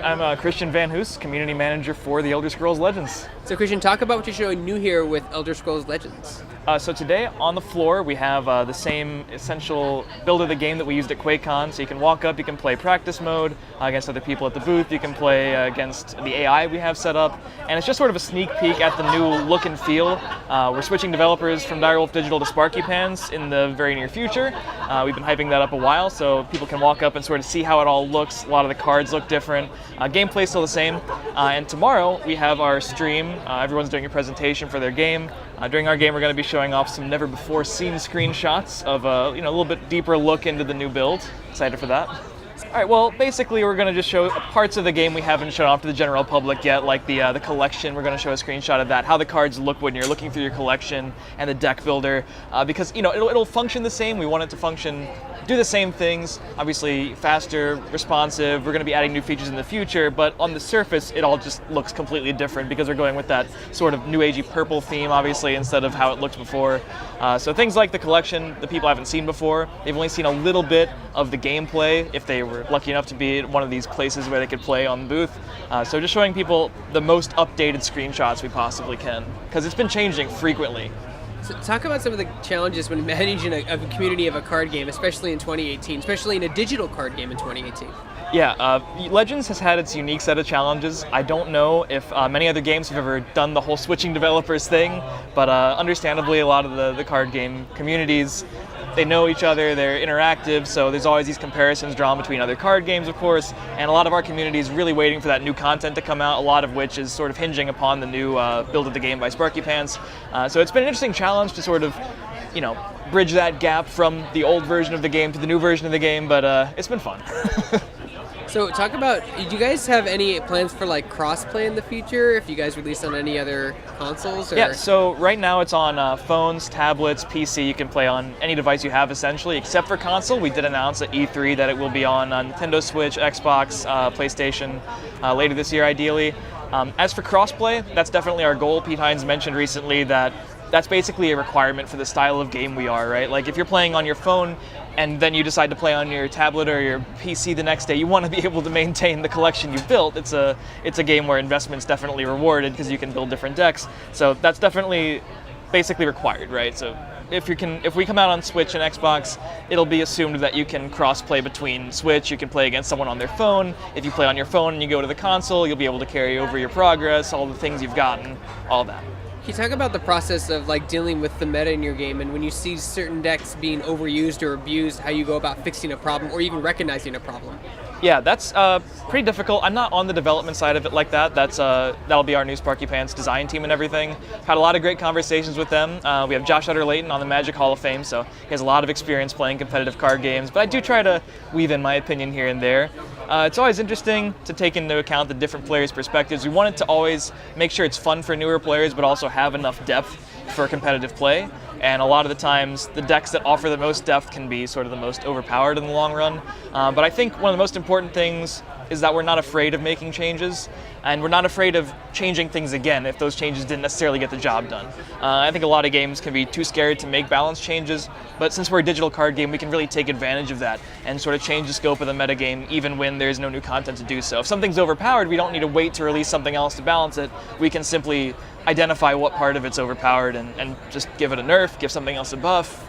I'm Christian Van Hoos, Community Manager for the Elder Scrolls Legends. So Christian, talk about what you're showing new here with Elder Scrolls Legends. So today on the floor we have the same essential build of the game that we used at QuakeCon. So you can walk up, you can play practice mode against other people at the booth, you can play against the AI we have set up, and it's just sort of a sneak peek at the new look and feel. We're switching developers from Direwolf Digital to Sparky Pants in the very near future. We've been hyping that up a while so people can walk up and sort of see how it all looks. A lot of the cards look different. Gameplay's still the same. And tomorrow we have our stream. Everyone's doing a presentation for their game. During our game, we're going to be showing off some never-before-seen screenshots of a little bit deeper look into the new build. Excited for that. All right, well, basically we're going to just show parts of the game we haven't shown off to the general public yet, like the collection. We're going to show a screenshot of that, how the cards look when you're looking through your collection, and the deck builder, because it'll function the same. We want it to function, do the same things, obviously faster, responsive. We're going to be adding new features in the future, but on the surface, it all just looks completely different because we're going with that sort of new agey purple theme, obviously, instead of how it looked before. So things like the collection, the people haven't seen before. They've only seen a little bit of the gameplay if they were lucky enough to be at one of these places where they could play on the booth. So just showing people the most updated screenshots we possibly can, because it's been changing frequently. So talk about some of the challenges when managing a community of a card game, especially in 2018, especially in a digital card game in 2018. Yeah, Legends has had its unique set of challenges. I don't know if many other games have ever done the whole switching developers thing, but understandably a lot of the card game communities, they know each other, they're interactive, so there's always these comparisons drawn between other card games, of course, and a lot of our community is really waiting for that new content to come out, a lot of which is sort of hinging upon the new build of the game by Sparky Pants. So it's been an interesting challenge to sort of, bridge that gap from the old version of the game to the new version of the game, but it's been fun. So talk about, do you guys have any plans for like cross-play in the future, if you guys release on any other consoles? Or? Yeah, so right now it's on phones, tablets, PC. You can play on any device you have essentially, except for console. We did announce at E3 that it will be on Nintendo Switch, Xbox, PlayStation later this year ideally. As for cross-play, that's definitely our goal. Pete Hines mentioned recently that that's basically a requirement for the style of game we are, right? Like if you're playing on your phone and then you decide to play on your tablet or your PC the next day, you want to be able to maintain the collection you've built. It's a game where investment's definitely rewarded because you can build different decks. So that's definitely basically required, right? So if we come out on Switch and Xbox, it'll be assumed that you can cross-play between Switch. You can play against someone on their phone. If you play on your phone and you go to the console, you'll be able to carry over your progress, all the things you've gotten, all that. Can you talk about the process of like dealing with the meta in your game, and when you see certain decks being overused or abused, how you go about fixing a problem or even recognizing a problem? Yeah, that's pretty difficult. I'm not on the development side of it like that. That'll be our new Sparky Pants design team and everything. Had a lot of great conversations with them. We have Josh Utter-Layton on the Magic Hall of Fame, so he has a lot of experience playing competitive card games, but I do try to weave in my opinion here and there. It's always interesting to take into account the different players' perspectives. We wanted to always make sure it's fun for newer players, but also have enough depth for competitive play. And a lot of the times, the decks that offer the most depth can be sort of the most overpowered in the long run. But I think one of the most important things is that we're not afraid of making changes, and we're not afraid of changing things again if those changes didn't necessarily get the job done. I think a lot of games can be too scared to make balance changes, but since we're a digital card game, we can really take advantage of that and sort of change the scope of the metagame even when there's no new content to do so. If something's overpowered, we don't need to wait to release something else to balance it. We can simply identify what part of it's overpowered and just give it a nerf, give something else a buff.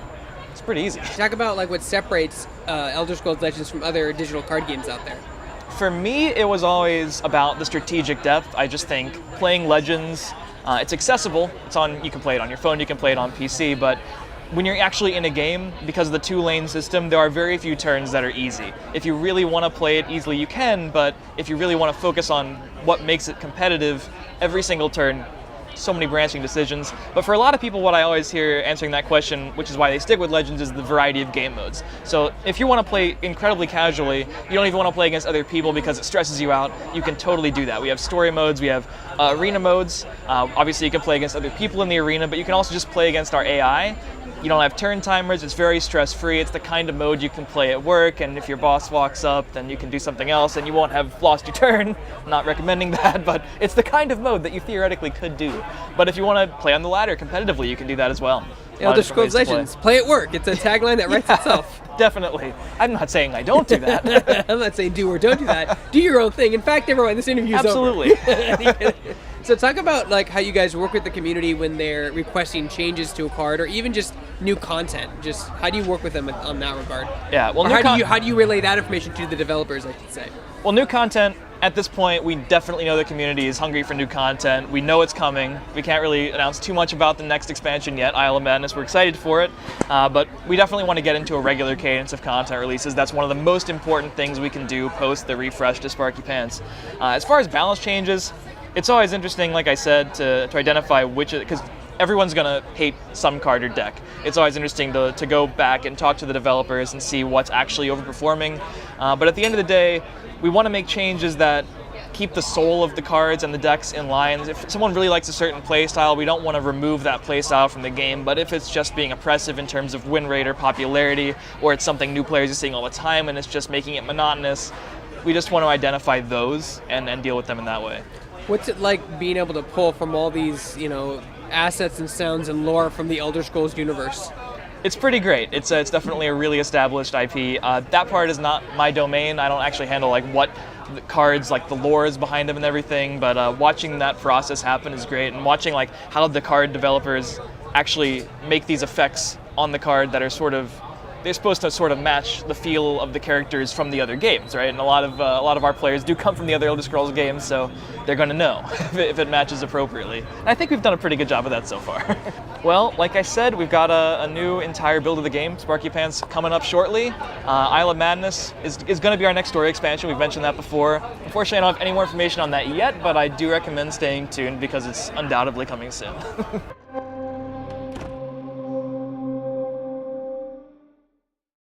It's pretty easy. Talk about like what separates Elder Scrolls Legends from other digital card games out there. For me, it was always about the strategic depth. I just think playing Legends, it's accessible. You can play it on your phone, you can play it on PC, but when you're actually in a game, because of the two-lane system, there are very few turns that are easy. If you really want to play it easily, you can, but if you really want to focus on what makes it competitive, every single turn, so many branching decisions. But for a lot of people, what I always hear answering that question, which is why they stick with Legends, is the variety of game modes. So if you want to play incredibly casually, you don't even want to play against other people because it stresses you out, you can totally do that. We have story modes, we have arena modes. Obviously you can play against other people in the arena, but you can also just play against our AI. You don't have turn timers, it's very stress-free. It's the kind of mode you can play at work, and if your boss walks up, then you can do something else and you won't have lost your turn. I'm not recommending that, but it's the kind of mode that you theoretically could do. But if you want to play on the ladder competitively, you can do that as well. Elder of different Scrolls ways to Legends. Play at work. It's a tagline that writes itself. Definitely. I'm not saying I don't do that. I'm not saying do or don't do that. Do your own thing. In fact, everyone, this interview is Absolutely. over. So talk about like how you guys work with the community when they're requesting changes to a card or even just new content. Just how do you work with them on that regard? Yeah. Well, Or how do you relay that information to the developers, I should say? Well, new content, at this point, we definitely know the community is hungry for new content. We know it's coming. We can't really announce too much about the next expansion yet, Isle of Madness. We're excited for it, but we definitely want to get into a regular cadence of content releases. That's one of the most important things we can do post the refresh to Sparky Pants. As far as balance changes, it's always interesting, like I said, to identify which, because everyone's going to hate some card or deck. It's always interesting to go back and talk to the developers and see what's actually overperforming. But at the end of the day, we want to make changes that keep the soul of the cards and the decks in line. If someone really likes a certain playstyle, we don't want to remove that playstyle from the game, but if it's just being oppressive in terms of win rate or popularity, or it's something new players are seeing all the time and it's just making it monotonous, we just want to identify those and deal with them in that way. What's it like being able to pull from all these, assets and sounds and lore from the Elder Scrolls universe? It's pretty great. It's definitely a really established IP. That part is not my domain. I don't actually handle like what the cards, like the lore is behind them and everything, but watching that process happen is great, and watching like how the card developers actually make these effects on the card that are they're supposed to sort of match the feel of the characters from the other games, right? And a lot of our players do come from the other Elder Scrolls games, so they're going to know if it matches appropriately. And I think we've done a pretty good job of that so far. Well, like I said, we've got a new entire build of the game, Sparky Pants, coming up shortly. Isle of Madness is going to be our next story expansion. We've mentioned that before. Unfortunately, I don't have any more information on that yet, but I do recommend staying tuned because it's undoubtedly coming soon.